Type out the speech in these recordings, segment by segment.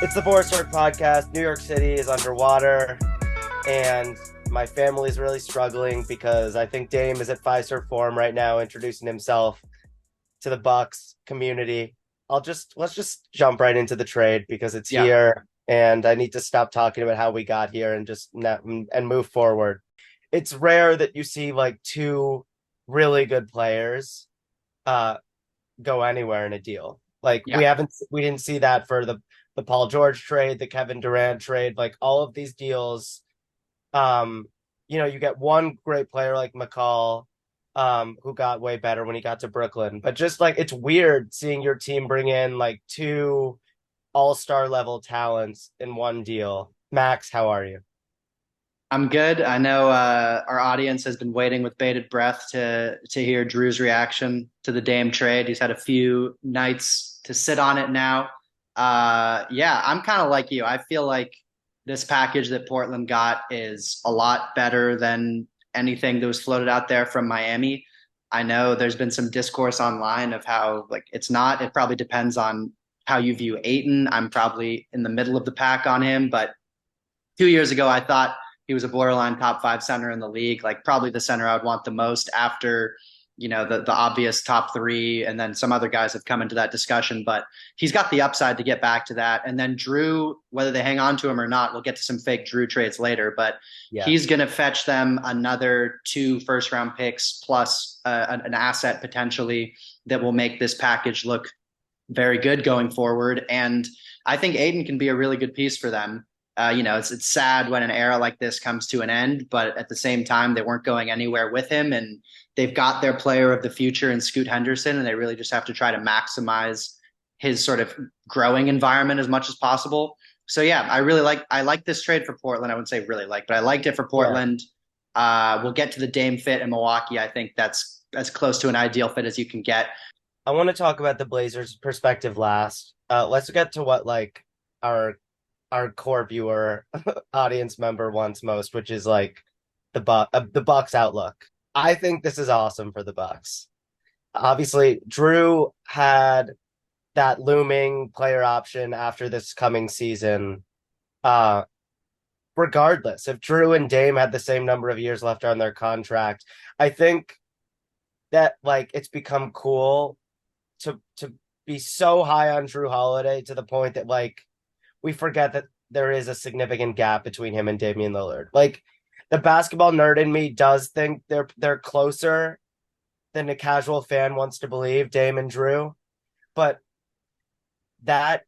It's the Forest Work Podcast. New York City is underwater, and my family is really struggling because I think Dame is at Fiserv form right now, introducing himself to the Bucks community. Let's just jump right into the trade because it's Yeah. here, and I need to stop talking about how we got here and and move forward. It's rare that you see like two really good players uh go anywhere in a deal. Like Yeah. we didn't see that for the Paul George trade, the Kevin Durant trade, like all of these deals. Um, you get one great player like McCall, who got way better when he got to Brooklyn. But just like it's weird seeing your team bring in like two all-star level talents in one deal. Max, how are you? I'm good. I know our audience has been waiting with bated breath to hear Drew's reaction to the Dame trade. He's had a few nights to sit on it now. Yeah, I'm kind of like you. I feel like this package that Portland got is a lot better than anything that was floated out there from Miami. I know there's been some discourse online of how like it's not. It probably depends on how you view Ayton. I'm probably in the middle of the pack on him, but 2 years ago, I thought he was a borderline top five center in the league, like probably the center I would want the most after, the obvious top three. And then some other guys have come into that discussion, but he's got the upside to get back to that. And then Jrue, whether they hang on to him or not, we'll get to some fake Jrue trades later, but he's Yes. going to fetch them another two first round picks plus an asset potentially that will make this package look very good going forward. And I think Aiden can be a really good piece for them. It's sad when an era like this comes to an end, but at the same time, they weren't going anywhere with him, and they've got their player of the future in Scoot Henderson, and they really just have to try to maximize his sort of growing environment as much as possible. So yeah, I like this trade for Portland. I wouldn't say really like, but I liked it for Yeah. Portland. We'll get to the Dame fit in Milwaukee. I think that's as close to an ideal fit as you can get. I want to talk about the Blazers perspective last. Let's get to what like our our core viewer audience member wants most, which is like the Bucks outlook. I think this is awesome for the Bucks. Obviously, Jrue had that looming player option after this coming season. Uh, Regardless, if Jrue and Dame had the same number of years left on their contract, I think that like it's become cool to be so high on Jrue Holiday to the point that like we forget that there is a significant gap between him and Damian Lillard. Like the basketball nerd in me does think they're closer than a casual fan wants to believe, Dame and Jrue. But that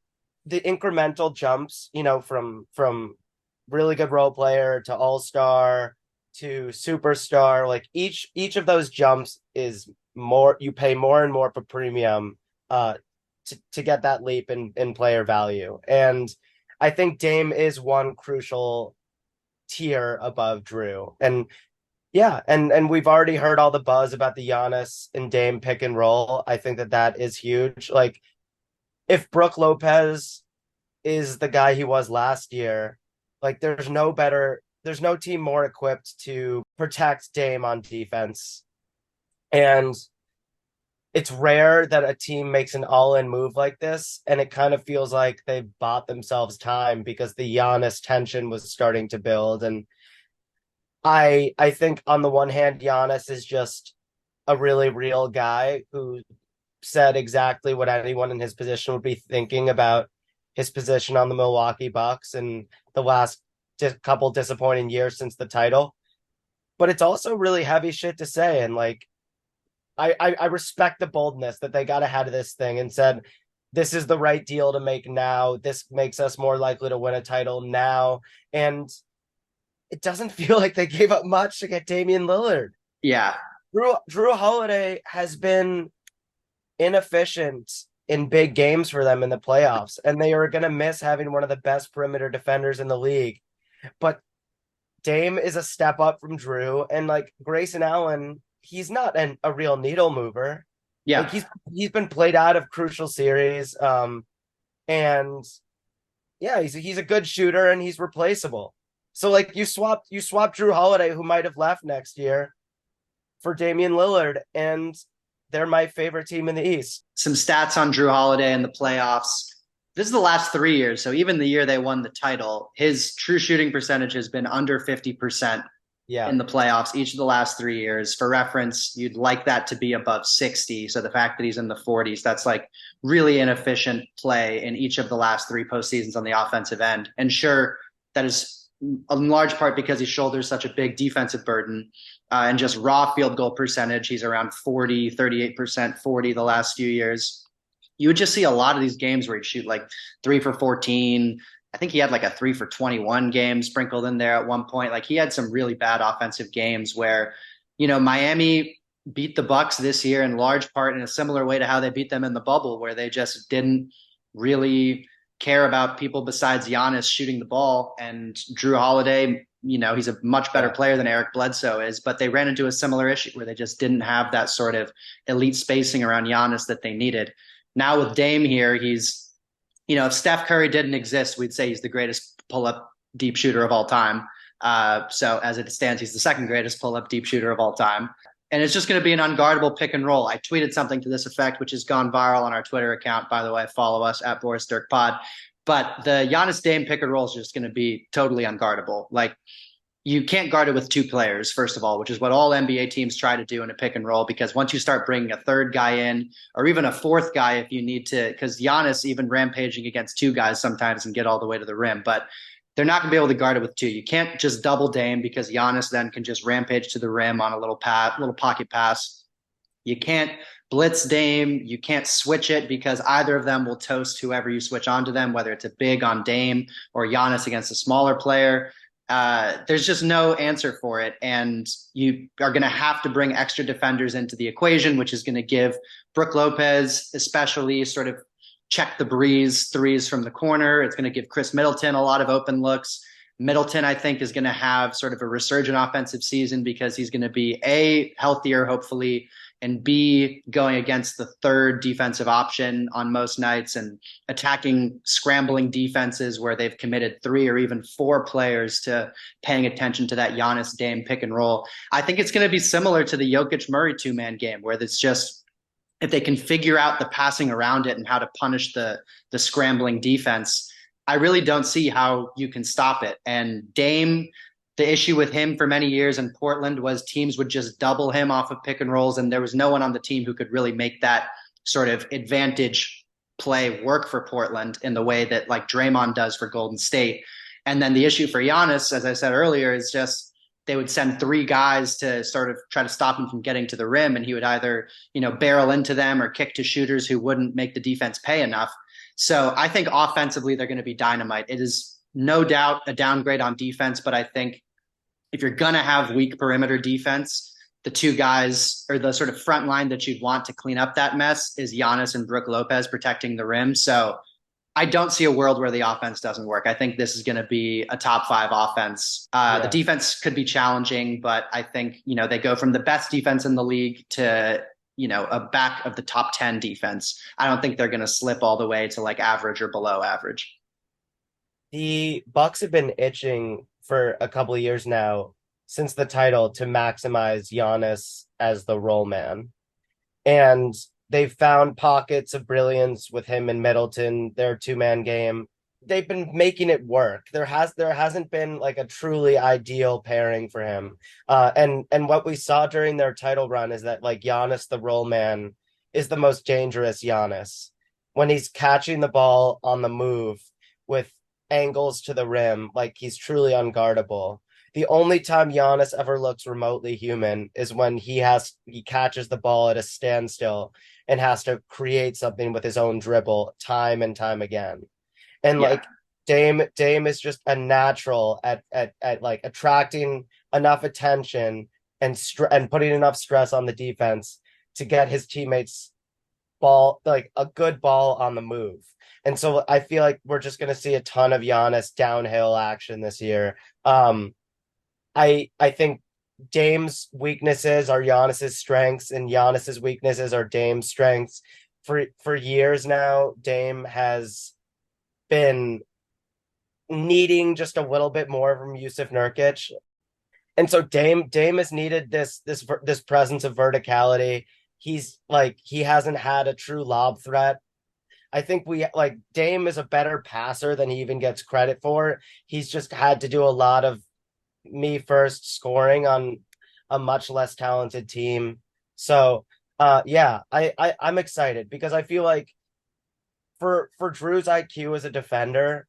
the incremental jumps, from really good role player to all-star to superstar, like each of those jumps is more you pay more and more for premium uh to get that leap in player value. And I think Dame is one crucial tier above Jrue. And yeah, and we've already heard all the buzz about the Giannis and Dame pick and roll. I think that is huge. Like if Brooke Lopez is the guy he was last year, like there's no team more equipped to protect Dame on defense. And it's rare that a team makes an all-in move like this, and it kind of feels like they bought themselves time because the Giannis tension was starting to build. And I think on the one hand, Giannis is just a really real guy who said exactly what anyone in his position would be thinking about his position on the Milwaukee Bucks in the last couple disappointing years since the title. But it's also really heavy shit to say, and like I respect the boldness that they got ahead of this thing and said, this is the right deal to make now. This makes us more likely to win a title now. And it doesn't feel like they gave up much to get Damian Lillard. Yeah. Drew Holiday has been inefficient in big games for them in the playoffs, and they are going to miss having one of the best perimeter defenders in the league. But Dame is a step up from Jrue, and like Grayson Allen, he's not a real needle mover. Like Yeah. he's been played out of crucial series, and yeah, he's a good shooter and he's replaceable. So like you swap Jrue Holiday, who might have left next year, for Damian Lillard, and they're my favorite team in the East. Some stats on Drew Holiday in the playoffs. this is the last 3 years. So even the year they won the title, his true shooting percentage has been under 50% Yeah. in the playoffs each of the last 3 years. For reference, you'd like that to be above 60. So the fact that he's in the 40s, that's like really inefficient play in each of the last three postseasons on the offensive end. And sure, that is in large part because he shoulders such a big defensive burden. And just raw field goal percentage, he's around 40, 38%, 40 the last few years. You would just see a lot of these games where he'd shoot like 3 for 14. I think he had like a 3 for 21 game sprinkled in there at one point. Like he had some really bad offensive games where, Miami beat the Bucks this year in large part in a similar way to how they beat them in the bubble, where they just didn't really care about people besides Giannis shooting the ball. And Jrue Holiday, he's a much better player than Eric Bledsoe is, but they ran into a similar issue where they just didn't have that sort of elite spacing around Giannis that they needed. Now with Dame here, he's, if Steph Curry didn't exist, we'd say he's the greatest pull-up deep shooter of all time. So as it stands, he's the second greatest pull-up deep shooter of all time. And it's just going to be an unguardable pick and roll. I tweeted something to this effect, which has gone viral on our Twitter account. By the way, follow us at Boris Dirk Pod. But the Giannis Dame pick and roll is just going to be totally unguardable. Like, you can't guard it with two players, first of all, which is what all NBA teams try to do in a pick and roll, because once you start bringing a third guy in, or even a fourth guy if you need to, because Giannis even rampaging against two guys sometimes and get all the way to the rim, but they're not going to be able to guard it with two. You can't just double Dame because Giannis then can just rampage to the rim on a little pocket pass. You can't blitz Dame. You can't switch it because either of them will toast whoever you switch onto them, whether it's a big on Dame or Giannis against a smaller player. There's just no answer for it. And you are going to have to bring extra defenders into the equation, which is going to give Brook Lopez, especially, sort of check the breeze threes from the corner. It's going to give Chris Middleton a lot of open looks. Middleton, I think, is going to have sort of a resurgent offensive season because he's going to be A, healthier, hopefully, and B, going against the third defensive option on most nights and attacking scrambling defenses where they've committed 3 or even 4 players to paying attention to that Giannis Dame pick and roll. I think it's going to be similar to the Jokic Murray 2-man game, where it's just, if they can figure out the passing around it and how to punish the scrambling defense, I really don't see how you can stop it. And Dame, the issue with him for many years in Portland was teams would just double him off of pick and rolls, and there was no one on the team who could really make that sort of advantage play work for Portland in the way that like Draymond does for Golden State. And then the issue for Giannis, as I said earlier, is just they would send 3 guys to sort of try to stop him from getting to the rim, and he would either, barrel into them or kick to shooters who wouldn't make the defense pay enough. So I think offensively they're going to be dynamite. It is no doubt a downgrade on defense, but I think if you're going to have weak perimeter defense, the 2 guys or the sort of front line that you'd want to clean up that mess is Giannis and Brook Lopez protecting the rim. So I don't see a world where the offense doesn't work. I think this is going to be a top 5 offense. The defense could be challenging, but I think, they go from the best defense in the league to, a back of the top 10 defense. I don't think they're going to slip all the way to like average or below average. The Bucks have been itching for a couple of years now since the title to maximize Giannis as the role man. And they've found pockets of brilliance with him and Middleton, their 2-man game. They've been making it work. There hasn't been like a truly ideal pairing for him. And what we saw during their title run is that like Giannis, the role man, is the most dangerous Giannis. When he's catching the ball on the move with angles to the rim, like he's truly unguardable. The only time Giannis ever looks remotely human is when he catches the ball at a standstill and has to create something with his own dribble time and time again. And like Dame is just a natural at like attracting enough attention and putting enough stress on the defense to get his teammates ball, like a good ball on the move. And so I feel like we're just going to see a ton of Giannis downhill action this year. I think Dame's weaknesses are Giannis's strengths, and Giannis's weaknesses are Dame's strengths. For years now, Dame has been needing just a little bit more from Yusuf Nurkic. And so Dame has needed this presence of verticality. He hasn't had a true lob threat I think we like Dame is a better passer than he even gets credit for. He's just had to do a lot of me first scoring on a much less talented team. So yeah, I'm excited because I feel like for Jrue's IQ as a defender,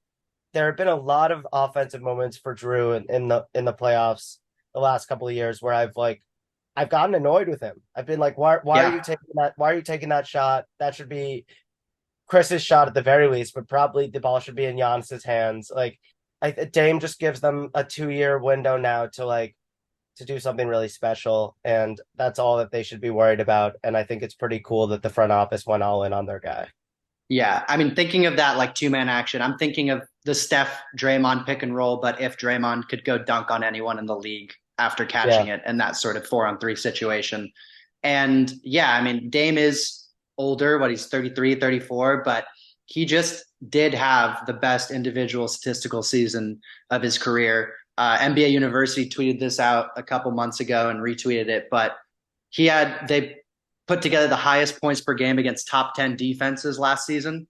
there have been a lot of offensive moments for Jrue in the playoffs the last couple of years where I've gotten annoyed with him. I've been like, why are Yeah. you taking that? Why are you taking that shot? That should be Chris's shot at the very least, but probably the ball should be in Giannis's hands. Dame just gives them a 2 year window now to do something really special, and that's all that they should be worried about. And I think it's pretty cool that the front office went all in on their guy. Yeah. I mean, thinking of that like two-man action, I'm thinking of the Steph Draymond pick and roll, but if Draymond could go dunk on anyone in the league after Yeah, catching it in that sort of 4-on-3 situation. And yeah, I mean, Dame is older, what he's 33, 34, but he just did have the best individual statistical season of his career. NBA University tweeted this out a couple months ago and retweeted it, but they put together the highest points per game against top 10 defenses last season.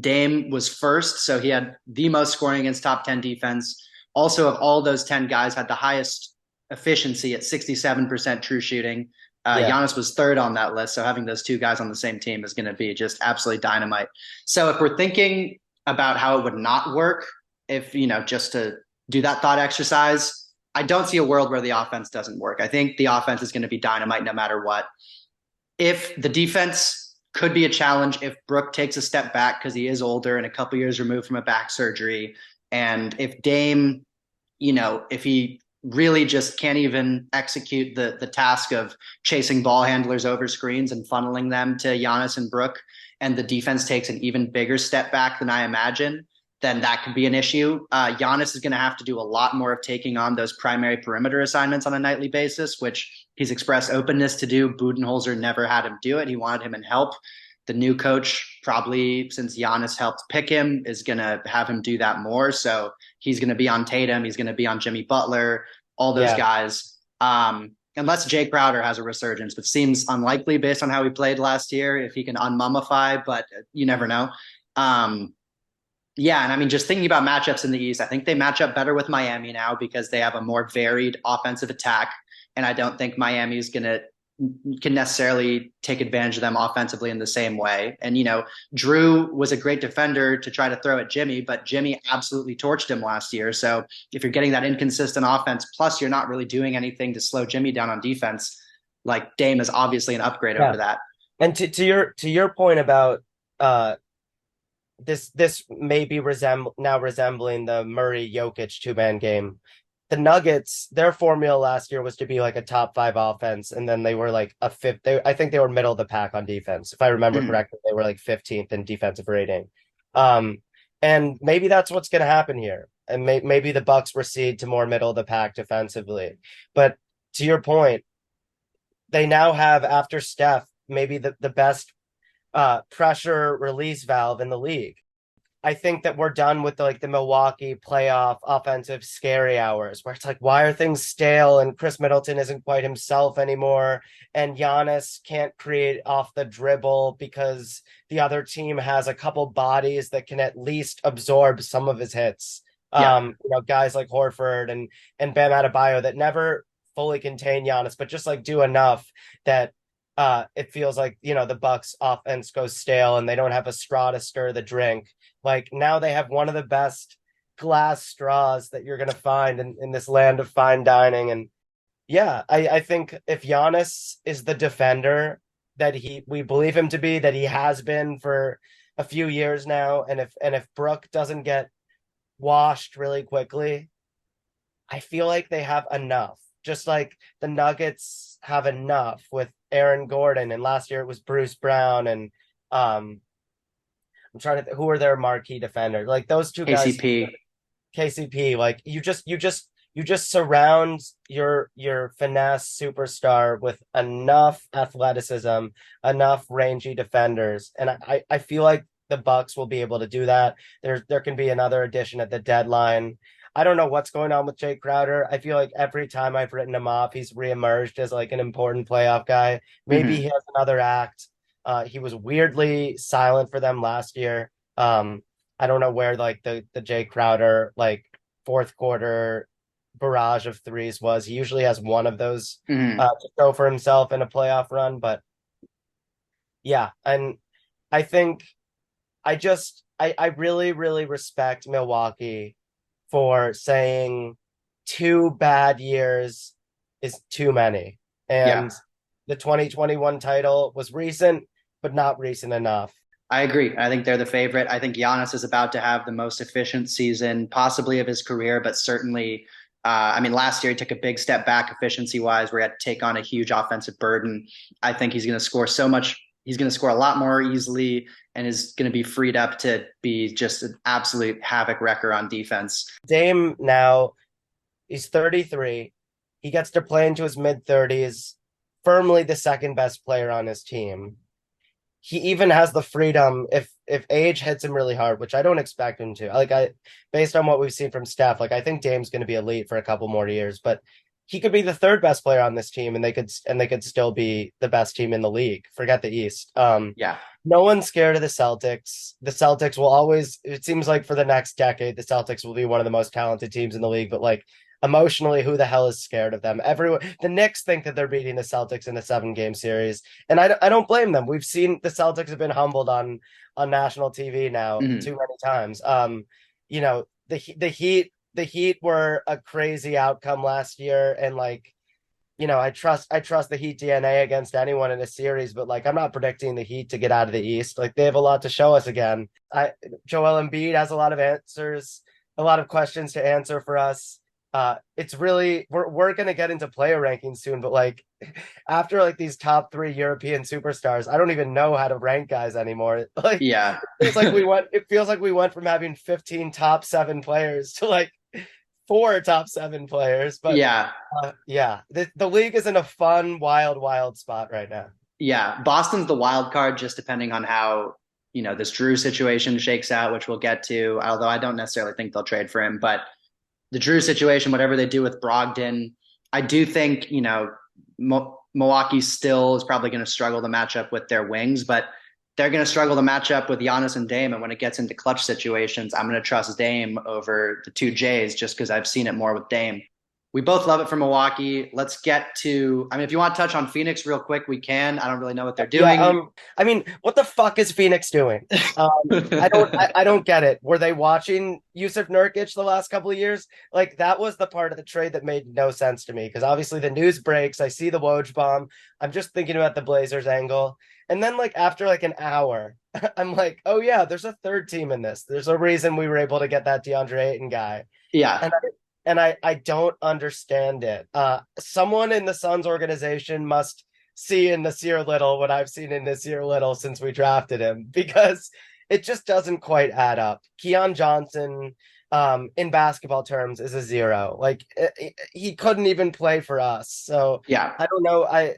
Dame was first, so he had the most scoring against top 10 defense. Also, of all those 10 guys, had the highest efficiency at 67% true shooting. yeah, Giannis was third on that list, so having those two guys on the same team is going to be just absolutely dynamite. So if we're thinking about how it would not work, if just to do that thought exercise, I don't see a world where the offense doesn't work. I think the offense is going to be dynamite no matter what. If the defense could be a challenge if Brook takes a step back because he is older and a couple years removed from a back surgery, and if Dame, if he really just can't even execute the task of chasing ball handlers over screens and funneling them to Giannis and Brook, and the defense takes an even bigger step back than I imagine, then that could be an issue. Giannis is going to have to do a lot more of taking on those primary perimeter assignments on a nightly basis, which he's expressed openness to do. Budenholzer never had him do it. He wanted him in help. The new coach, probably since Giannis helped pick him, is going to have him do that more. So he's going to be on Tatum. He's going to be on Jimmy Butler, all those yeah. guys. Unless Jay Crowder has a resurgence, which seems unlikely based on how he played last year, if he can unmummify, but you never know. Yeah, and I mean, just thinking about matchups in the East, I think they match up better with Miami now because they have a more varied offensive attack, and I don't think Miami's gonna can necessarily take advantage of them offensively in the same way. And Jrue was a great defender to try to throw at Jimmy, but Jimmy absolutely torched him last year. So if you're getting that inconsistent offense, plus you're not really doing anything to slow Jimmy down on defense, like Dame is obviously an upgrade Yeah. over that. And to your point about uh this may be resembling the Murray Jokic 2-man game. The Nuggets, their formula last year was to be like a top five offense, and then they were like a fifth. I think they were middle of the pack on defense. If I remember Mhm. correctly, they were like 15th in defensive rating. Um, and maybe that's what's going to happen here. And maybe the Bucks recede to more middle of the pack defensively. But to your point, they now have after Steph maybe the best pressure release valve in the league. I think that we're done with the Milwaukee playoff offensive scary hours where it's like, why are things stale and Chris Middleton isn't quite himself anymore and Giannis can't create off the dribble because the other team has a couple bodies that can at least absorb some of his hits. Yeah. Guys like Horford and Bam Adebayo that never fully contain Giannis, but just like do enough that it feels like the Bucks offense goes stale and they don't have a straw to stir the drink. Like now they have one of the best glass straws that you're gonna find in this land of fine dining. And yeah, I think if Giannis is the defender that we believe him to be, that he has been for a few years now, and if Brook doesn't get washed really quickly, I feel like they have enough. Just like the Nuggets have enough with Aaron Gordon, and last year it was Bruce Brown, and I'm trying to who are their marquee defenders? Like those two guys, KCP. KCP. Like you just surround your finesse superstar with enough athleticism, enough rangy defenders, and I feel like the Bucks will be able to do that. There can be another addition at the deadline. I don't know what's going on with Jake Crowder. I feel like every time I've written him off, he's reemerged as like an important playoff guy. Maybe he Mhm. has another act. He was weirdly silent for them last year. I don't know where like the Jay Crowder like fourth quarter barrage of threes was. He usually has one of those Mhm. to show for himself in a playoff run, but yeah, and I think I really, really respect Milwaukee for saying 2 bad years is too many. Yeah, And the 2021 title was recent, but not recent enough. I agree. I think they're the favorite. I think Giannis is about to have the most efficient season, possibly of his career, but certainly, I mean, last year he took a big step back efficiency wise, where he had to take on a huge offensive burden. I think he's going to score so much. He's going to score a lot more easily and is going to be freed up to be just an absolute havoc wrecker on defense. Dame now, he's 33. He gets to play into his mid 30s, firmly the second best player on his team. He even has the freedom if age hits him really hard, which I don't expect him to. Like I based on what we've seen from Steph, like I think Dame's going to be elite for a couple more years, but he could be the third best player on this team and they could still be the best team in the league. Forget the East. Yeah. No one's scared of the Celtics. The Celtics will always, it seems like for the next decade, the Celtics will be one of the most talented teams in the league, but like emotionally, who the hell is scared of them? Everyone, the Knicks think that they're beating the Celtics in a 7 game series, and I don't blame them. We've seen the Celtics have been humbled on national TV now Mhm. too many times. You know, the Heat were a crazy outcome last year, and like I trust the Heat DNA against anyone in a series, but like I'm not predicting the Heat to get out of the East. Like they have a lot to show us again. Joel Embiid has a lot of answers, a lot of questions to answer for us. It's really we're gonna get into player rankings soon, but like after like these top three European superstars, I don't even know how to rank guys anymore. Like Yeah. it feels like we went from having 15 top seven players to like four top seven players. But Yeah. yeah, the league is in a fun, wild, wild spot right now. Yeah, Boston's the wild card, just depending on how, this Jrue situation shakes out, which we'll get to, although I don't necessarily think they'll trade for him. But the Jrue situation, whatever they do with Brogdon, I do think, Milwaukee still is probably going to struggle to match up with their wings, but they're going to struggle to match up with Giannis and Dame. And when it gets into clutch situations, I'm going to trust Dame over the two J's just because I've seen it more with Dame. We both love it for Milwaukee. Let's get to, I mean, if you want to touch on Phoenix real quick, we can. I don't really know what they're Yeah, doing. I mean, what the fuck is Phoenix doing? I don't get it. Were they watching Yusuf Nurkic the last couple of years? Like that was the part of the trade that made no sense to me because obviously the news breaks. I see the Woj bomb. I'm just thinking about the Blazers angle, and then like after like an hour, I'm like, oh yeah, there's a third team in this. There's a reason we were able to get that DeAndre Ayton guy, Yeah. and I don't understand it. Someone in the Suns organization must see in Nasir Little what I've seen in Nasir Little since we drafted him because it just doesn't quite add up. Keon Johnson, in basketball terms, is a zero. Like he couldn't even play for us. So Yeah. I don't know. I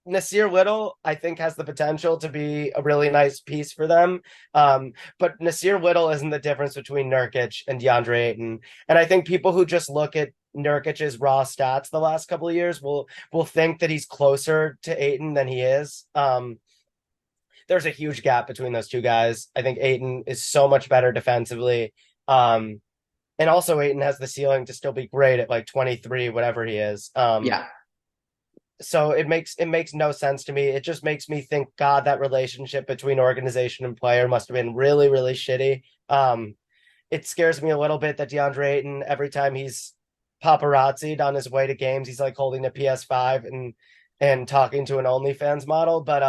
Nasir Little, I think, has the potential to be a really nice piece for them. But Nasir Little isn't the difference between Nurkic and DeAndre Ayton. And I think people who just look at Nurkic's raw stats the last couple of years will think that he's closer to Ayton than he is. There's a huge gap between those two guys. I think Ayton is so much better defensively. And also Ayton has the ceiling to still be great at like 23, whatever he is. Yeah. So it makes no sense to me. It just makes me think, God, that relationship between organization and player must have been really, really shitty. It scares me a little bit that DeAndre Ayton, every time he's paparazzi'd on his way to games, he's like holding a PS5 and talking to an OnlyFans model. But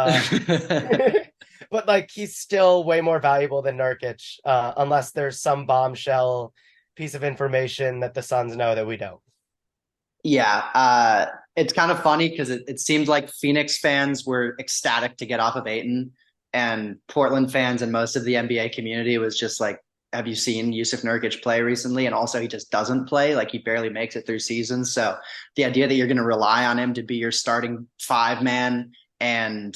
but like he's still way more valuable than Nurkic, unless there's some bombshell piece of information that the Suns know that we don't. Yeah, it's kind of funny because it seemed like Phoenix fans were ecstatic to get off of Ayton, and Portland fans and most of the NBA community was just like, "Have you seen Yusuf Nurkic play recently?" And also, he just doesn't play; like he barely makes it through seasons. So the idea that you're going to rely on him to be your starting five man and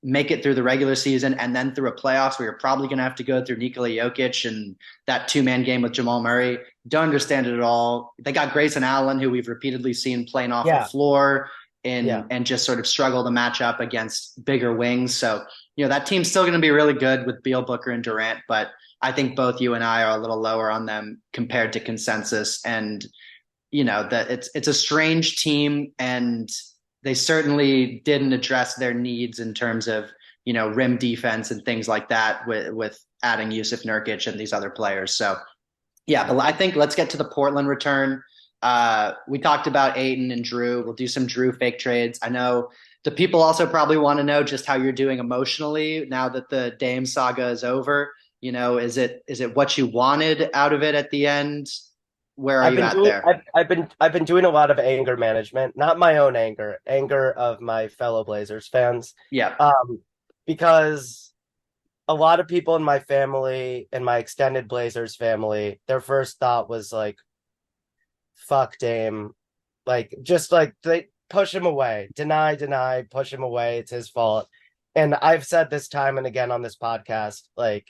make it through the regular season and then through a playoffs where you're probably going to have to go through Nikola Jokic and that two-man game with Jamal Murray. Don't understand it at all. They got Grayson Allen, who we've repeatedly seen playing off the Yeah, floor yeah. and just sort of struggle to match up against bigger wings. So that team's still going to be really good with Beal, Booker, and Durant, but I think both you and I are a little lower on them compared to consensus. And that it's a strange team, and they certainly didn't address their needs in terms of rim defense and things like that with adding Yusuf Nurkic and these other players. So yeah, but I think let's get to the Portland return. We talked about Ayton and Jrue. We'll do some Jrue fake trades. I know the people also probably want to know just how you're doing emotionally now that the Dame saga is over. Is it what you wanted out of it at the end? Where are I've you been at doing there? I've been doing a lot of anger management, not my own anger, anger of my fellow Blazers fans. Yeah. Um, because a lot of people in my family and my extended Blazers family, their first thought was like, fuck Dame. Like just like they push him away, deny, push him away. It's his fault. And I've said this time and again on this podcast, like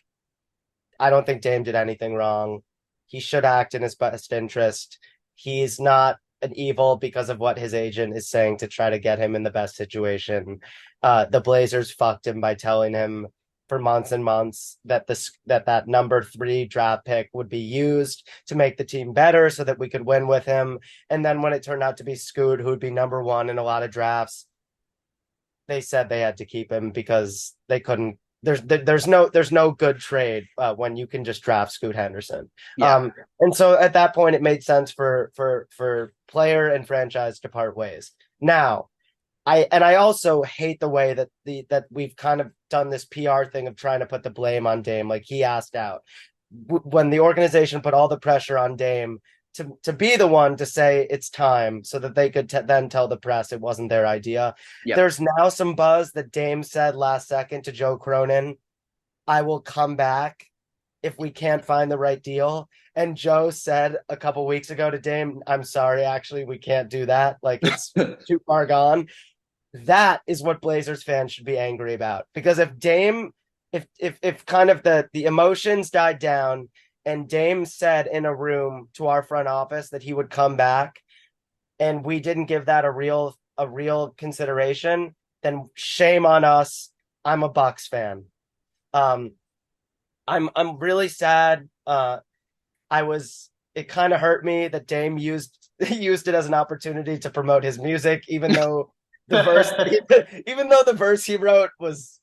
I don't think Dame did anything wrong. He should act in his best interest. He's not an evil because of what his agent is saying to try to get him in the best situation. The Blazers fucked him by telling him for months and months that that number 3 draft pick would be used to make the team better so that we could win with him. And then when it turned out to be Scoot, who would be number 1 in a lot of drafts, they said they had to keep him because they couldn't. There's no good trade when you can just draft Scoot Henderson. Yeah. And so at that point, it made sense for player and franchise to part ways. Now, I also hate the way that we've kind of done this PR thing of trying to put the blame on Dame. Like he asked out when the organization put all the pressure on Dame to be the one to say it's time so that they could then tell the press it wasn't their idea. Yep. There's now some buzz that Dame said last second to Joe Cronin, I will come back if we can't find the right deal. And Joe said a couple weeks ago to Dame, I'm sorry, actually, we can't do that. Like it's too far gone. That is what Blazers fans should be angry about. Because if Dame, if kind of the emotions died down and Dame said in a room to our front office that he would come back, and we didn't give that a real consideration, then shame on us. I'm a Bucks fan. Um, I'm really sad. It kind of hurt me that Dame used it as an opportunity to promote his music, even though the verse even though the verse he wrote was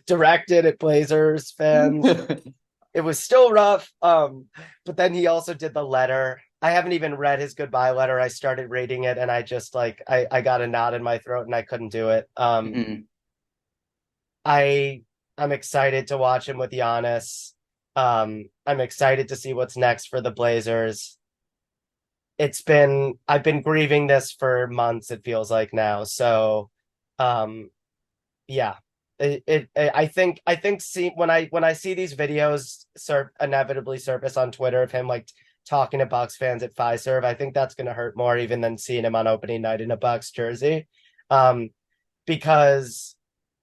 directed at Blazers fans. It was still rough. But then he also did the letter. I haven't even read his goodbye letter. I started reading it and I just like I got a knot in my throat and I couldn't do it. Mhm. I I'm excited to watch him with Giannis. I'm excited to see what's next for the Blazers. I've been grieving this for months, it feels like now. So um yeah. I think see when I see these videos inevitably surface on Twitter of him like talking to Bucks fans at Fiserv, I think that's gonna hurt more even than seeing him on opening night in a Bucks jersey. Um because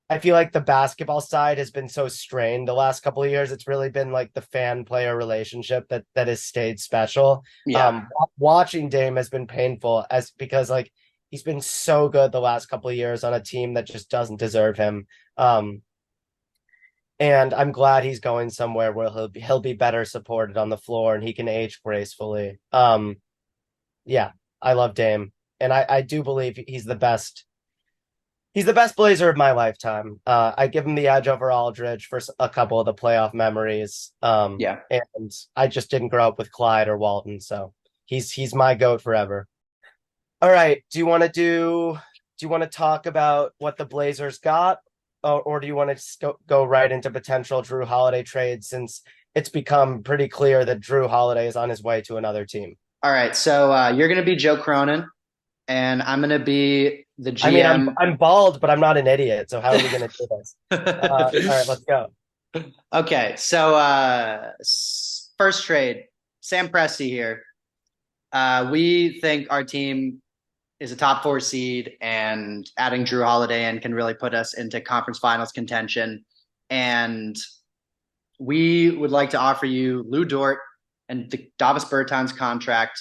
I feel like the basketball side has been so strained the last couple of years. It's really been like the fan player relationship that has stayed special. Yeah. Watching Dame has been painful as because like he's been so good the last couple of years on a team that just doesn't deserve him. Um, and I'm glad he's going somewhere where he'll be better supported on the floor and he can age gracefully. Yeah, I love Dame, and I do believe he's the best. He's the best Blazer of my lifetime. I give him the edge over Aldridge for a couple of the playoff memories. Yeah. And I just didn't grow up with Clyde or Walton, so he's my goat forever. All right, do you want to talk about what the Blazers got, or do you want to just go right into potential Jrue Holiday trades since it's become pretty clear that Jrue Holiday is on his way to another team? All right. So you're going to be Joe Cronin, and I'm going to be the I mean, GM. I'm bald, but I'm not an idiot. So how are we going to do this? All right, let's go. Okay. So first trade, Sam Presti here. We think our team is a top 4 seed, and adding Jrue Holiday in can really put us into conference finals contention. And we would like to offer you Lou Dort and Davis Bertans contract,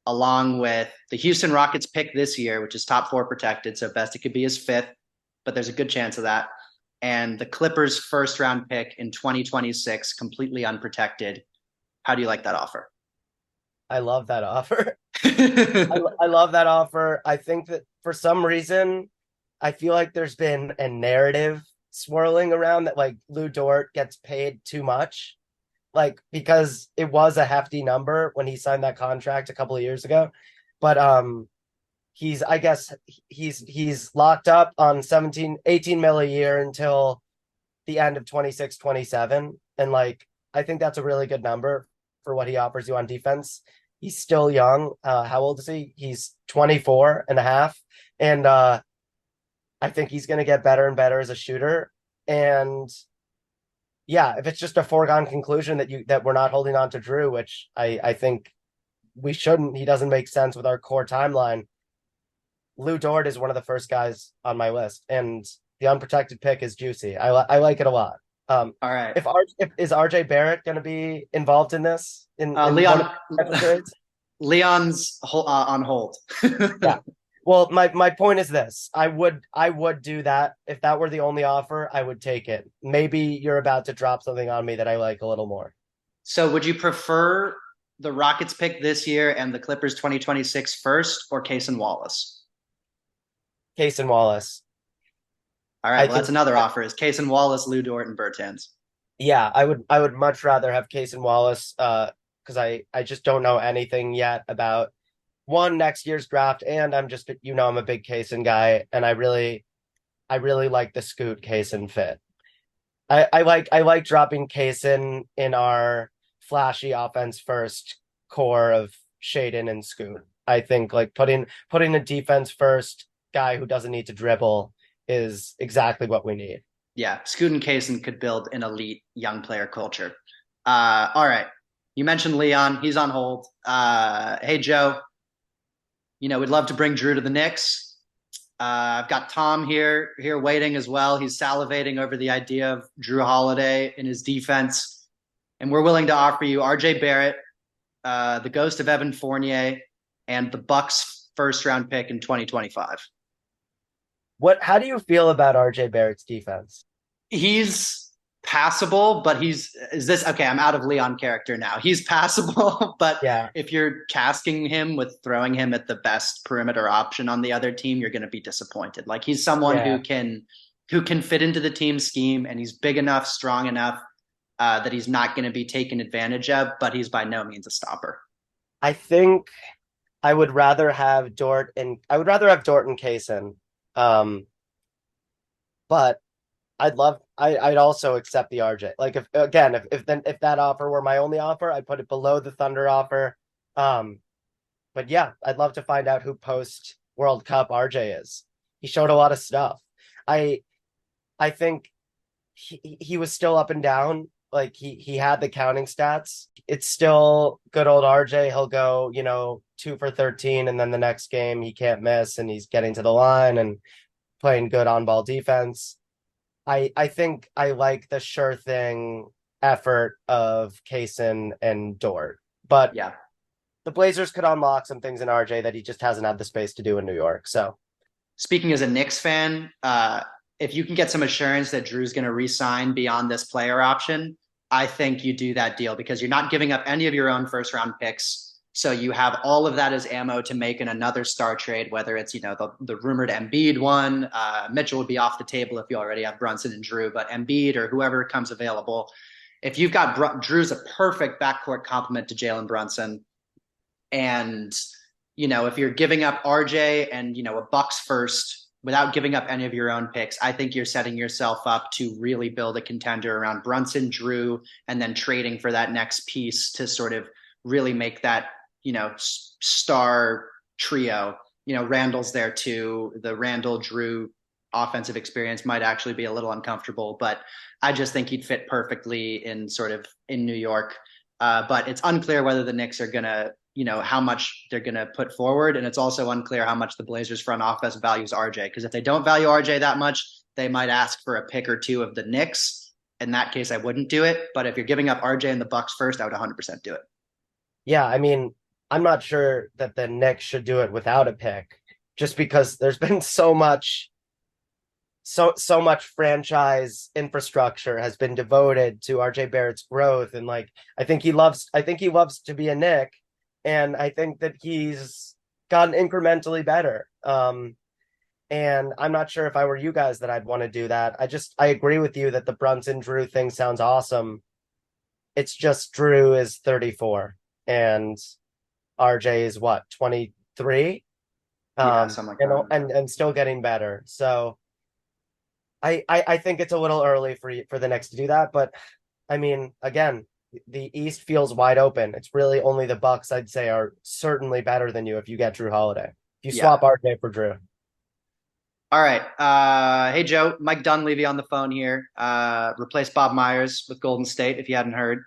along with the Houston Rockets pick this year, which is top 4 protected. So best it could be is 5th, but there's a good chance of that. and the Clippers' first round pick in 2026, completely unprotected. How do you like that offer? I love that offer. I love that offer. I think that for some reason, I feel like there's been a narrative swirling around that like Lou Dort gets paid too much, like because it was a hefty number when he signed that contract a couple of years ago. But he's I guess he's locked up on 18 mil a year until the end of 26, 27. And like I think that's a really good number for what he offers you on defense. He's still young. How old is he? He's 24 and a half. And I think he's going to get better and better as a shooter. And yeah, if it's just a foregone conclusion that we're not holding on to Jrue, which I think we shouldn't, he doesn't make sense with our core timeline. Lou Dort is one of the first guys on my list, and the unprotected pick is juicy. I like it a lot. All right. If is RJ Barrett going to be involved in this in one of Leon, the trades? Leon's on hold. Yeah. Well, my point is this. I would do that. If that were the only offer, I would take it. Maybe you're about to drop something on me that I like a little more. So would you prefer the Rockets pick this year and the Clippers 2026 first, or Case and Wallace? Case and Wallace. All right, I well, think that's another offer is Case and Wallace, Lou Dort, and Bertans. yeah, I would much rather have Case and Wallace because I just don't know anything yet about one next year's draft, and I'm just I'm a big Kaysen guy, and I really like the Scoot Kaysen fit. I like dropping Kaysen in our flashy offense first core of Shaden and Scoot. I think like putting a defense first guy who doesn't need to dribble is exactly what we need. Yeah, Scoot and Kaysen could build an elite young player culture. All right. You mentioned Leon. He's on hold. Hey, Joe, we'd love to bring Jrue to the Knicks. I've got Tom here waiting as well. He's salivating over the idea of Jrue Holiday in his defense, and we're willing to offer you R.J. Barrett, the ghost of Evan Fournier, and the Bucks first round pick in 2025. How do you feel about RJ Barrett's defense? He's passable, but is this okay? I'm out of Leon character now. He's passable, but Yeah, if you're tasking him with throwing him at the best perimeter option on the other team, you're going to be disappointed. Like he's someone yeah. who can fit into the team scheme, and he's big enough, strong enough that he's not going to be taken advantage of, but he's by no means a stopper. I think I would rather have Dort and Kaysen. But I'd also accept the RJ. Like if that offer were my only offer, I'd put it below the Thunder offer. Um, but yeah, I'd love to find out who post World Cup RJ is. He showed a lot of stuff. I I think he was still up and down. Like he had the counting stats. It's still good old RJ. He'll go, 2 for 13, and then the next game he can't miss, and he's getting to the line and playing good on ball defense. I think I like the sure thing effort of Kaysen and Dort, but Yeah. the Blazers could unlock some things in RJ that he just hasn't had the space to do in New York. So Speaking as a Knicks fan, if you can get some assurance that Jrue's going to re-sign beyond this player option, I think you do that deal because you're not giving up any of your own first round picks. So you have all of that as ammo to make in another star trade, whether it's, the rumored Embiid one. Mitchell would be off the table if you already have Brunson and Jrue, but Embiid or whoever comes available. If you've got Jrue's a perfect backcourt complement to Jalen Brunson. And, if you're giving up RJ and, a Bucks first without giving up any of your own picks, I think you're setting yourself up to really build a contender around Brunson, Jrue, and then trading for that next piece to sort of really make that, star trio. Randall's there too. The Randall Jrue offensive experience might actually be a little uncomfortable, but I just think he'd fit perfectly in New York. But it's unclear whether the Knicks are going to, how much they're going to put forward. And it's also unclear how much the Blazers front office values RJ. Because if they don't value RJ that much, they might ask for a pick or two of the Knicks. In that case, I wouldn't do it. But if you're giving up RJ and the Bucks first, I would 100% do it. yeah, I mean, I'm not sure that the Knicks should do it without a pick, just because there's been so much so much franchise infrastructure has been devoted to RJ Barrett's growth, and like I think he loves to be a Knick, and I think that he's gotten incrementally better. And I'm not sure if I were you guys that I'd want to do that. I agree with you that the Brunson Jrue thing sounds awesome. It's just Jrue is 34 and RJ is what, 23? Yeah, something like that. And still getting better. So I think it's a little early for the Knicks to do that, but I mean, again, the East feels wide open. It's really only the Bucks I'd say are certainly better than you if you get Jrue Holiday. If you Yeah. swap RJ for Jrue. All right. Hey Joe, Mike Dunleavy on the phone here. Replaced Bob Myers with Golden State, if you hadn't heard.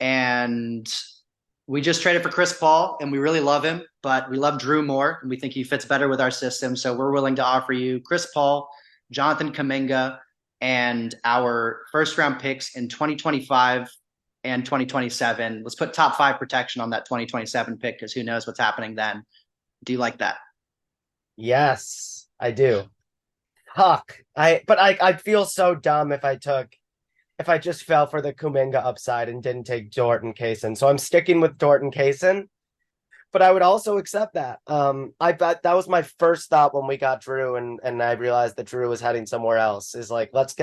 And we just traded for Chris Paul, and we really love him, but we love Jrue more, and we think he fits better with our system. So we're willing to offer you Chris Paul, Jonathan Kuminga, and our first round picks in 2025 and 2027. Let's put top 5 protection on that 2027 pick because who knows what's happening then. Do you like that? Yes, I do. Huck. I'd feel so dumb if I just fell for the Kuminga upside and didn't take Dort and Kaysen. So I'm sticking with Dort and Kaysen, but I would also accept that. I bet that was my first thought when we got Jrue, and I realized that Jrue was heading somewhere else. Is like let's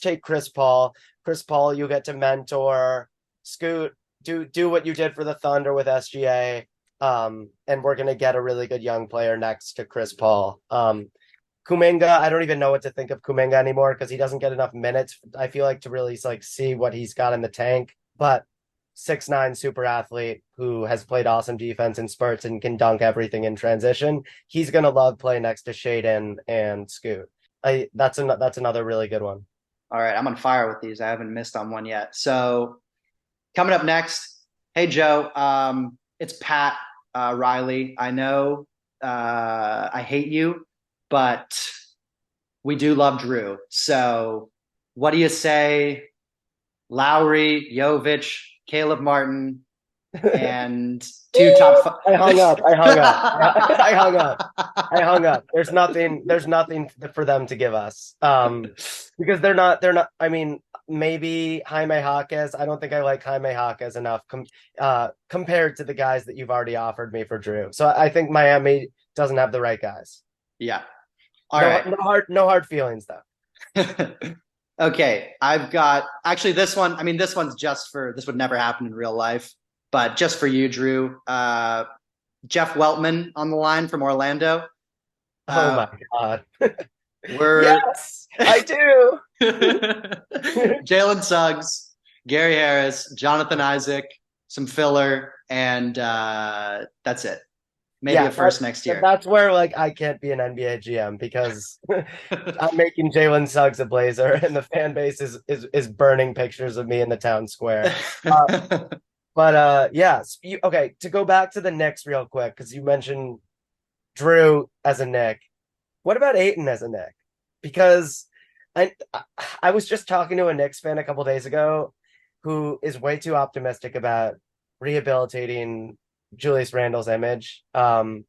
take Chris Paul. Chris Paul, you get to mentor, Scoot, do what you did for the Thunder with SGA. And we're gonna get a really good young player next to Chris Paul. Kuminga, I don't even know what to think of Kuminga anymore because he doesn't get enough minutes, I feel like, to really like see what he's got in the tank. But 6'9" super athlete who has played awesome defense in spurts and can dunk everything in transition. He's gonna love playing next to Shaden and Scoot. That's another really good one. All right, I'm on fire with these. I haven't missed on one yet. So coming up next, hey Joe, it's Pat Riley. I know I hate you, but we do love Jrue. So what do you say? Lowry, Jovic, Caleb Martin, and two top five. I hung up. I hung up. I hung up. I hung up. There's nothing for them to give us. Because they're not, I mean, maybe Jaime Jaquez. I don't think I like Jaime Jaquez enough compared to the guys that you've already offered me for Jrue. So I think Miami doesn't have the right guys. Yeah. All right. No hard feelings though. Okay, I've got actually this one. I mean, this one's just for this would never happen in real life, but just for you, Jrue. Jeff Weltman on the line from Orlando. Oh my God. We're Yes, I do. Jalen Suggs, Gary Harris, Jonathan Isaac, some filler, and that's it. Maybe a first next year. That's where like I can't be an NBA GM because I'm making Jalen Suggs a Blazer, and the fan base is burning pictures of me in the town square. But yes, okay. To go back to the Knicks real quick because you mentioned Jrue as a Knick. What about Ayton as a Knick? Because I I was just talking to a Knicks fan a couple days ago who is way too optimistic about rehabilitating Julius Randle's image. I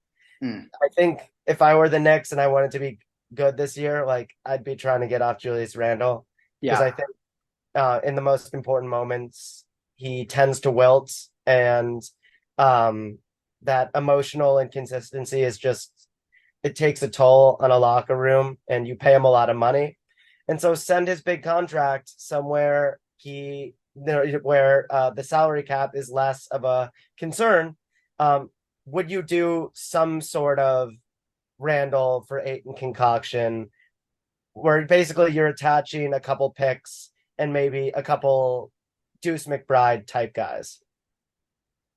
think if I were the Knicks and I wanted to be good this year, like I'd be trying to get off Julius Randle because I think in the most important moments he tends to wilt, and that emotional inconsistency is just it takes a toll on a locker room, and you pay him a lot of money, and so send his big contract somewhere where the salary cap is less of a concern. Would you do some sort of Randall for Ayton concoction where basically you're attaching a couple picks and maybe a couple Deuce McBride type guys?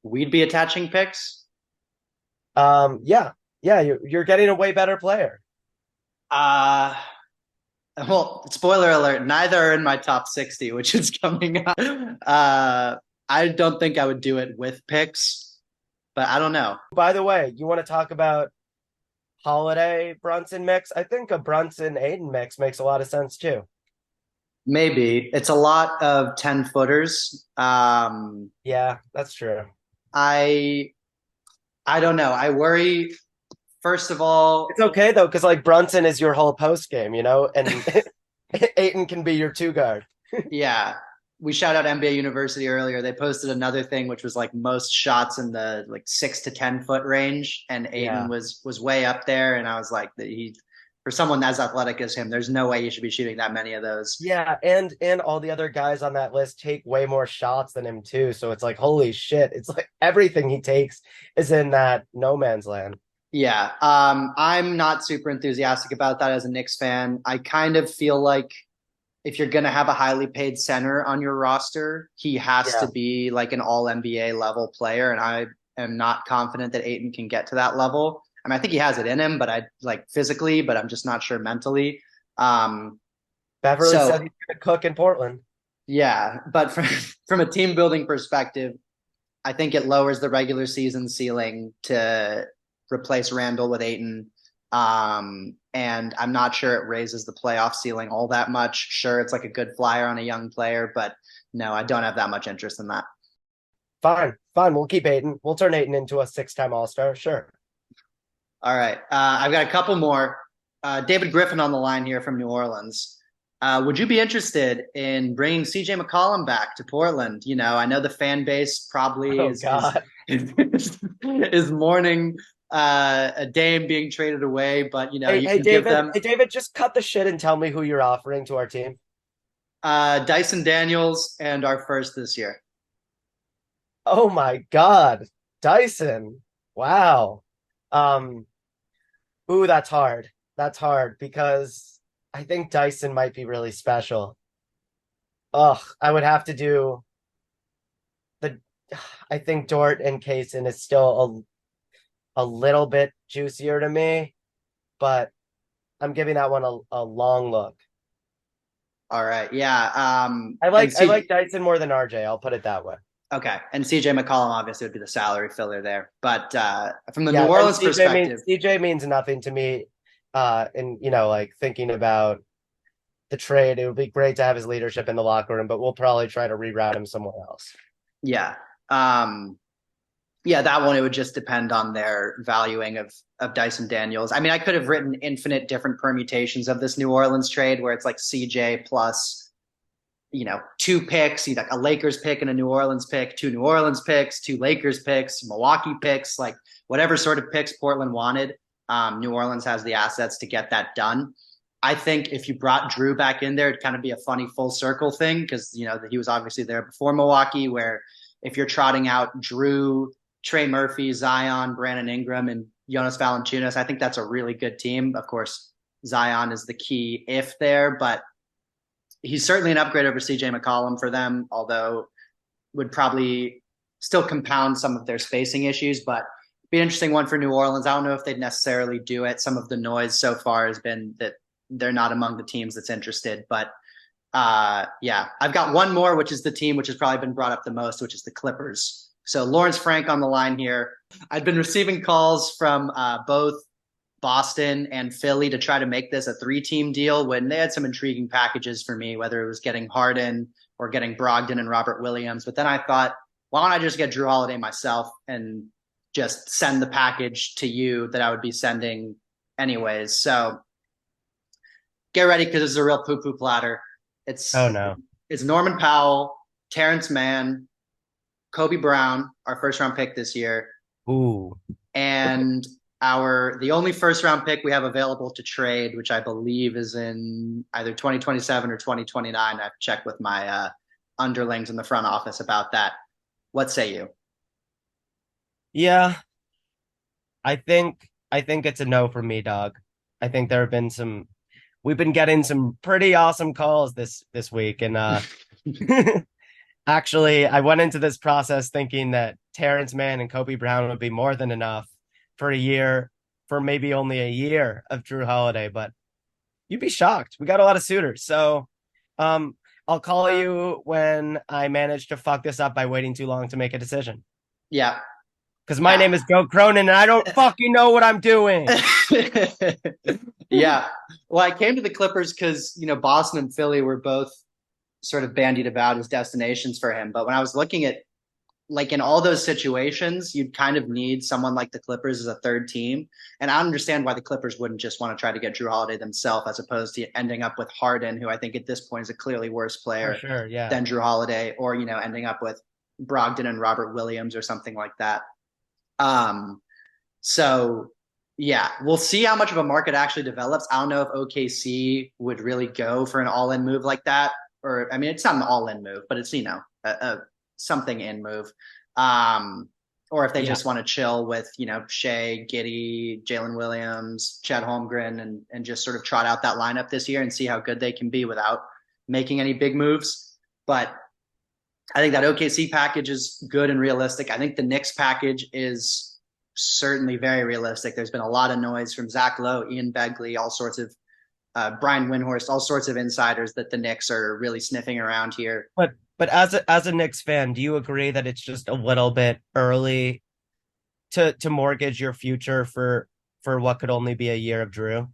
We'd be attaching picks. Yeah, you're getting a way better player. Well, spoiler alert, neither are in my top 60, which is coming up. I don't think I would do it with picks, but I don't know. By the way, you want to talk about Holiday Brunson mix? I think a Brunson Ayton mix makes a lot of sense too. Maybe it's a lot of 10 footers. Yeah, that's true. I don't know. I worry First of all, It's okay though, because like Brunson is your whole post game, and Ayton can be your two guard. yeah, we shout out NBA University earlier. They posted another thing which was like most shots in the like 6 to 10 foot range, and Ayton Yeah. was way up there. And I was like, that he for someone as athletic as him, there's no way he should be shooting that many of those. Yeah, and all the other guys on that list take way more shots than him too. So it's like, holy shit. It's like everything he takes is in that no man's land. Yeah, I'm not super enthusiastic about that as a Knicks fan. I kind of feel like if you're going to have a highly paid center on your roster, he has Yeah. to be like an all NBA level player. And I am not confident that Ayton can get to that level. I mean, I think he has it in him, but I like physically, but I'm just not sure mentally. Um, Beverly said so he's gonna cook in Portland. yeah, but from a team building perspective, I think it lowers the regular season ceiling to replace Randall with Ayton. And I'm not sure it raises the playoff ceiling all that much. Sure, it's like a good flyer on a young player, but no, I don't have that much interest in that. Fine, fine. We'll keep Ayton. We'll turn Ayton into a six-time All-Star. Sure. All right. I've got a couple more. David Griffin on the line here from New Orleans. Would you be interested in bringing CJ McCollum back to Portland? I know the fan base probably Oh is God. is mourning a Dame being traded away, but Hey, you hey can give David. them Hey David, just cut the shit and tell me who you're offering to our team. Dyson Daniels and our first this year. Oh my God. Dyson. Wow. Um, ooh, that's hard. That's hard because I think Dyson might be really special. Ugh, I would have to do the I think Dort and Kaysen is still a little bit juicier to me, but I'm giving that one a long look. All right, yeah. I And like I C like Dyson more than RJ. I'll put it that way. Okay, and CJ McCollum obviously would be the salary filler there, but from the New Yeah, and Orleans perspective, CJ means nothing to me. And like thinking about the trade, it would be great to have his leadership in the locker room, but we'll probably try to reroute him somewhere else. yeah. Um, Yeah, that one it would just depend on their valuing of Dyson Daniels. I mean, I could have written infinite different permutations of this New Orleans trade where it's like CJ plus, two picks, like a Lakers pick and a New Orleans pick, two New Orleans picks, two Lakers picks, Milwaukee picks, like whatever sort of picks Portland wanted. New Orleans has the assets to get that done. I think if you brought Jrue back in there, it'd kind of be a funny full circle thing because he was obviously there before Milwaukee. Where if you're trotting out Jrue, Trey Murphy, Zion, Brandon Ingram, and Jonas Valanciunas, I think that's a really good team. Of course, Zion is the key if there, but he's certainly an upgrade over CJ McCollum for them, although would probably still compound some of their spacing issues, but be an interesting one for New Orleans. I don't know if they'd necessarily do it. Some of the noise so far has been that they're not among the teams that's interested, but yeah, I've got one more, which is the team which has probably been brought up the most, which is the Clippers. So Lawrence Frank on the line here. I've been receiving calls from both Boston and Philly to try to make this a 3-team deal when they had some intriguing packages for me, whether it was getting Harden or getting Brogdon and Robert Williams. But then I thought, why don't I just get Jrue Holiday myself and just send the package to you that I would be sending anyways. So get ready because this is a real poo-poo platter. Oh It's no. it's Norman Powell, Terrence Mann, Kobe Brown, our first round pick this year, Ooh. and the only first round pick we have available to trade, which I believe is in either 2027 or 2029. I've checked with my underlings in the front office about that. What say you? Yeah, I think it's a no for me, dog. I think there have been some we've been getting some pretty awesome calls this week. And actually I went into this process thinking that Terrence Mann and Kobe Brown would be more than enough for a year, for maybe only a year of Jrue Holiday, but you'd be shocked. We got a lot of suitors. So I'll call you when I manage to fuck this up by waiting too long to make a decision. Yeah. Because my name is Joe Cronin and I don't fucking know what I'm doing. Yeah. Well, I came to the Clippers because, Boston and Philly were both sort of bandied about as destinations for him. But when I was looking at like in all those situations, you'd kind of need someone like the Clippers as a third team. And I understand why the Clippers wouldn't just want to try to get Jrue Holiday themselves, as opposed to ending up with Harden, who I think at this point is a clearly worse For player sure, yeah. than Jrue Holiday, or ending up with Brogdon and Robert Williams or something like that. Um, so yeah, we'll see how much of a market actually develops. I don't know if OKC would really go for an all-in move like that, or I mean, it's not an all-in move, but it's a something in move. Um, or if they Yeah. just want to chill with Shea, Giddey, Jalen Williams, Chet Holmgren, and just sort of trot out that lineup this year and see how good they can be without making any big moves. But I think that OKC package is good and realistic. I think the Knicks package is certainly very realistic. There's been a lot of noise from Zach Lowe, Ian Begley, all sorts of Brian Windhorst, all sorts of insiders that the Knicks are really sniffing around here. But as a Knicks fan, do you agree that it's just a little bit early to mortgage your future for what could only be a year of Jrue?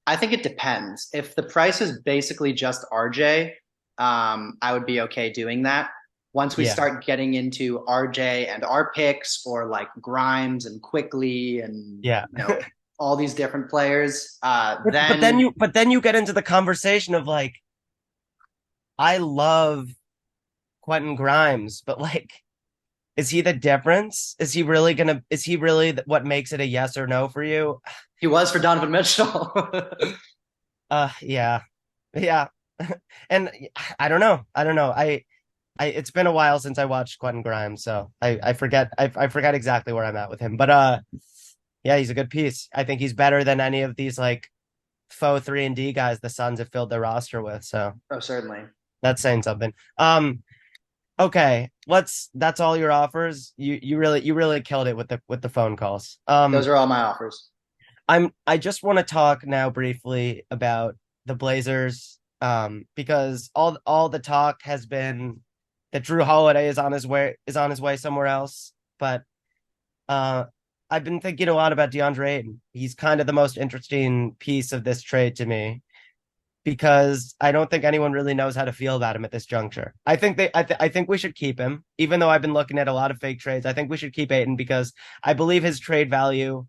I think it depends. If the price is basically just RJ, I would be okay doing that. Once we Yeah. start getting into RJ and our picks, or like Grimes and Quickly and Yeah. all these different players, But then then you get into the conversation of like, I love Quentin Grimes, but like, is he the difference? Is he really what makes it a yes or no for you? he was for Donovan Mitchell. Yeah. Yeah. And I don't know. I don't know. It's been a while since I watched Quentin Grimes, so I forget I forget exactly where I'm at with him. But yeah, he's a good piece. I think he's better than any of these like faux 3-and-D guys the Suns have filled their roster with. So Oh, certainly. that's saying something. Okay, that's all your offers. You really killed it with the phone calls. Those are all my offers. I just want to talk now briefly about the Blazers, because all the talk has been that Jrue Holiday is on his way somewhere else. But uh, I've been thinking a lot about DeAndre Ayton. He's kind of the most interesting piece of this trade to me because I don't think anyone really knows how to feel about him at this juncture. I think we should keep him, even though I've been looking at a lot of fake trades. I think we should keep Ayton because I believe his trade value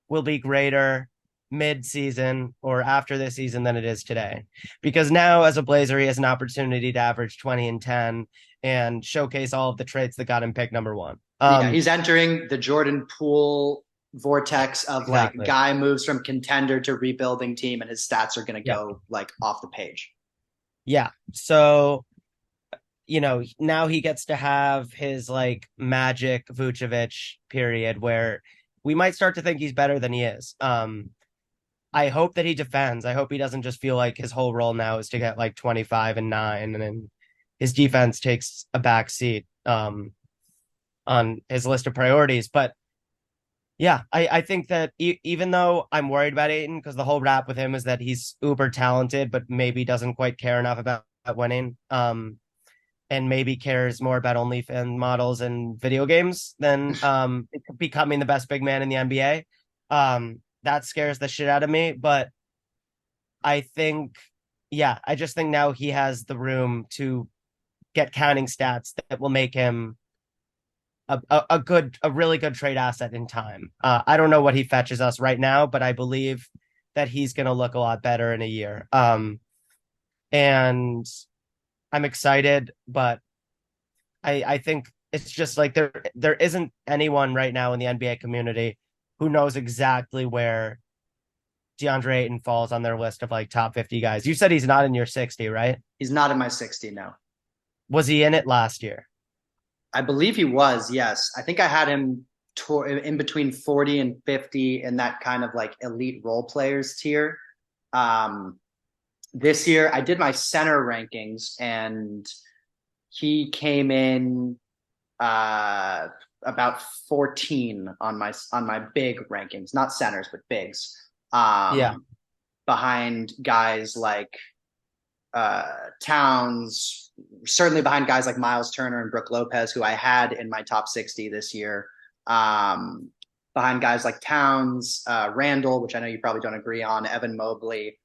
will be greater mid-season or after this season than it is today. Because now, as a Blazer, he has an opportunity to average 20 and 10 and showcase all of the traits that got him pick number one. Yeah, he's entering the Jordan Poole vortex of like Exactly. guy moves from contender to rebuilding team, and his stats are going to Yeah. go like off the page. Yeah. So, now he gets to have his like magic Vucevic period where we might start to think he's better than he is. I hope that he defends. I hope he doesn't just feel like his whole role now is to get like 25 and 9 and then his defense takes a back seat on his list of priorities. But yeah, I think that even though I'm worried about Ayton because the whole rap with him is that he's uber talented, but maybe doesn't quite care enough about winning, and maybe cares more about OnlyFans models and video games than becoming the best big man in the NBA. That scares the shit out of me. But I think, yeah, I just think now he has the room to get counting stats that will make him a really good trade asset in time. I don't know what he fetches us right now, but I believe that he's going to look a lot better in a year. And I'm excited, but I think it's just like there isn't anyone right now in the NBA community who knows exactly where DeAndre Ayton falls on their list of like top 50 guys. You said he's not in your 60, right? He's not in my 60 now. Was he in it last year? I believe he was. Yes, I think I had him in between 40 and 50 in that kind of like elite role players tier. Um, this year I did my center rankings, and he came in about 14 on my big rankings, not centers but bigs. Yeah. Behind guys like Towns, certainly behind guys like Miles Turner and Brooke Lopez, who I had in my top 60 this year. Behind guys like Towns, Randall, which I know you probably don't agree on, Evan Mobley,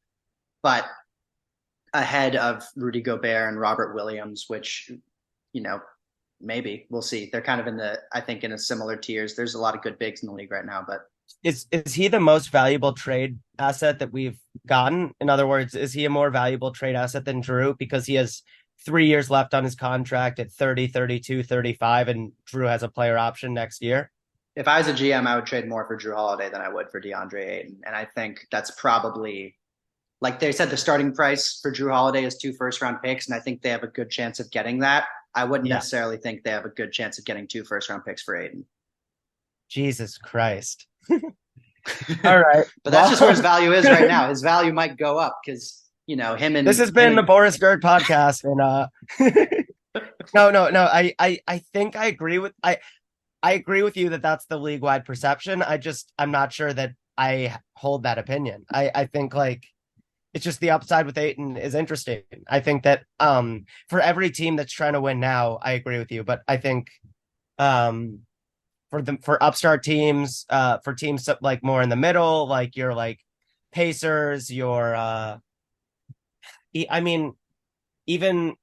but ahead of Rudy Gobert and Robert Williams, which, maybe we'll see. They're kind of I think in a similar tiers. There's a lot of good bigs in the league right now, but Is he the most valuable trade asset that we've gotten? In other words, is he a more valuable trade asset than Jrue because he has 3 years left on his contract at 30, 32, 35, and Jrue has a player option next year? if I was a GM, I would trade more for Jrue Holiday than I would for DeAndre Ayton. And I think that's probably, like they said, the starting price for Jrue Holiday is 2 first round picks, and I think they have a good chance of getting that. I wouldn't Yeah. necessarily think they have a good chance of getting 2 first round picks for Ayton. Jesus Christ. All right. But that's just where his Well, value is right now. His value might go up because him this and has been the Boris Gerd podcast, and no. I think I agree with you that that's the league wide perception. I'm not sure that I hold that opinion. I think like it's just the upside with Ayton is interesting. I think that for every team that's trying to win now, I agree with you. But I think um for upstart teams, for teams like more in the middle, like your like Pacers, your I mean, even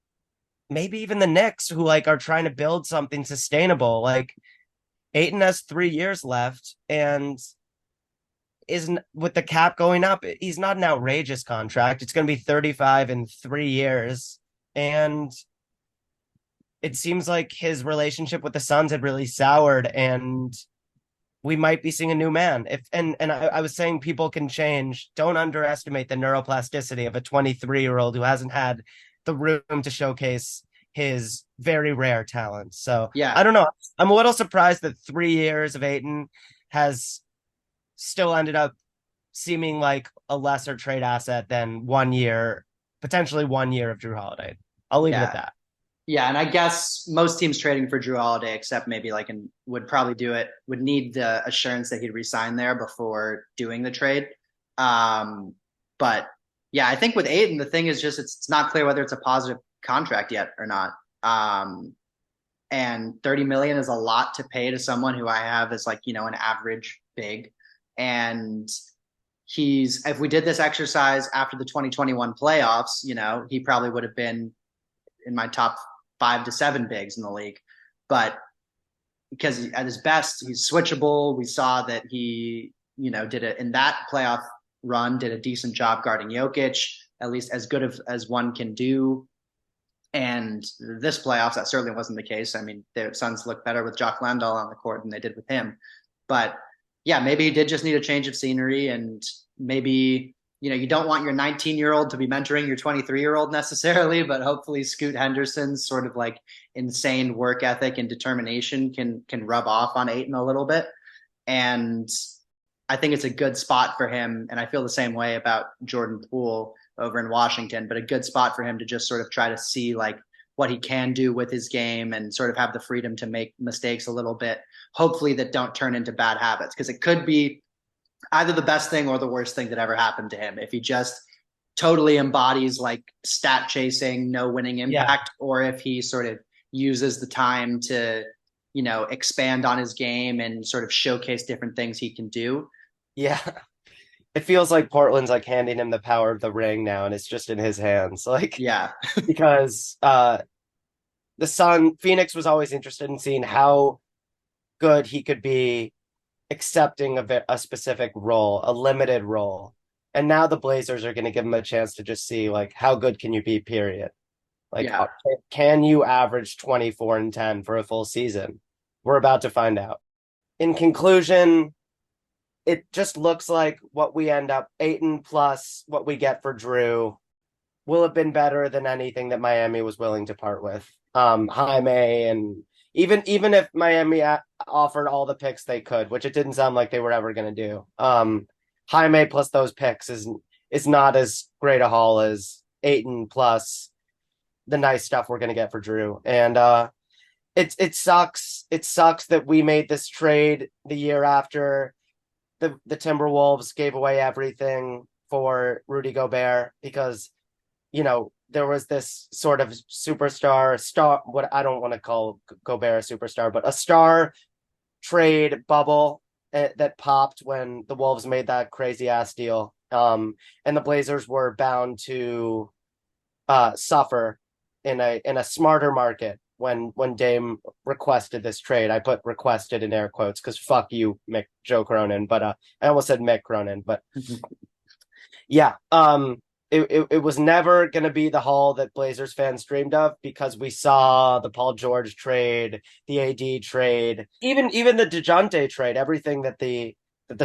maybe even the Knicks who like are trying to build something sustainable. Like Ayton has 3 years left and isn't with the cap going up, he's not an outrageous contract. It's going to be 35 in 3 years. And it seems like his relationship with the Suns had really soured and we might be seeing a new man. If and I was saying people can change. Don't underestimate the neuroplasticity of a 23-year-old who hasn't had the room to showcase his very rare talent. So Yeah, I don't know. I'm a little surprised that 3 years of Ayton has still ended up seeming like a lesser trade asset than 1 year, potentially 1 year of Jrue Holiday. I'll leave it at yeah. that. Yeah, and I guess most teams trading for Jrue Holiday, except maybe would probably do it, would need the assurance that he'd resign there before doing the trade. But yeah, I think with Ayton, the thing is just it's not clear whether it's a positive contract yet or not. And 30 million is a lot to pay to someone who I have as like, an average big. And if we did this exercise after the 2021 playoffs, he probably would have been in my top 5 to 7 bigs in the league. But because at his best, he's switchable. We saw that he, did it in that playoff run, did a decent job guarding Jokic, at least as good as one can do. And this playoffs, that certainly wasn't the case. I mean, the Suns look better with Jock Landale on the court than they did with him. But yeah, maybe he did just need a change of scenery, and maybe you don't want your 19-year-old to be mentoring your 23-year-old necessarily, but hopefully Scoot Henderson's sort of like insane work ethic and determination can rub off on Ayton a little bit. And I think it's a good spot for him. And I feel the same way about Jordan Poole over in Washington, but a good spot for him to just sort of try to see like what he can do with his game and sort of have the freedom to make mistakes a little bit, hopefully that don't turn into bad habits. Because it could be either the best thing or the worst thing that ever happened to him if he just totally embodies like stat chasing, no winning impact, or if he sort of uses the time to, expand on his game and sort of showcase different things he can do. Yeah. It feels like Portland's like handing him the power of the ring now, and it's just in his hands. Like, Yeah. because Phoenix was always interested in seeing how good he could be accepting a specific role, a limited role. And now the Blazers are going to give him a chance to just see like how good can you be, period. Like, Yeah. can you average 24 and 10 for a full season? We're about to find out. In conclusion, it just looks like what we end up, Ayton plus what we get for Jrue, will have been better than anything that Miami was willing to part with. Jaime, and even if Miami offered all the picks they could, which it didn't sound like they were ever going to do. Jaime plus those picks is not as great a haul as Ayton plus the nice stuff we're going to get for Jrue. And it sucks. It sucks that we made this trade the year after the Timberwolves gave away everything for Rudy Gobert because, there was this sort of star, what I don't want to call Gobert a superstar, but a star trade bubble that popped when the Wolves made that crazy ass deal. And the Blazers were bound to suffer in a smarter market when Dame requested this trade. I put requested in air quotes because fuck you, Joe Cronin. But I almost said Mick Cronin. But yeah, it was never going to be the haul that Blazers fans dreamed of because we saw the Paul George trade, the AD trade, even the DeJounte trade, everything that the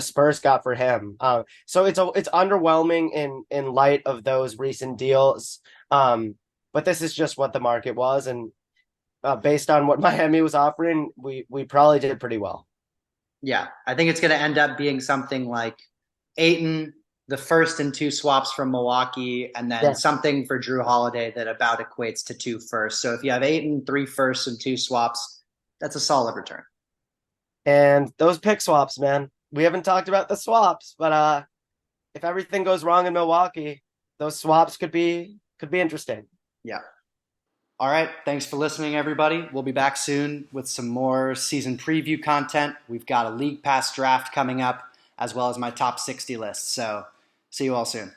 Spurs got for him. So it's underwhelming in light of those recent deals. But this is just what the market was, and based on what Miami was offering, we probably did pretty well. Yeah, I think it's going to end up being something like Ayton, the first and two swaps from Milwaukee, and then Yeah. something for Jrue Holiday that about equates to two firsts. So if you have Ayton, three firsts, and two swaps, that's a solid return. And those pick swaps, man. We haven't talked about the swaps, but if everything goes wrong in Milwaukee, those swaps could be interesting. Yeah. All right. Thanks for listening, everybody. We'll be back soon with some more season preview content. We've got a League Pass draft coming up, as well as my top 60 list. So see you all soon.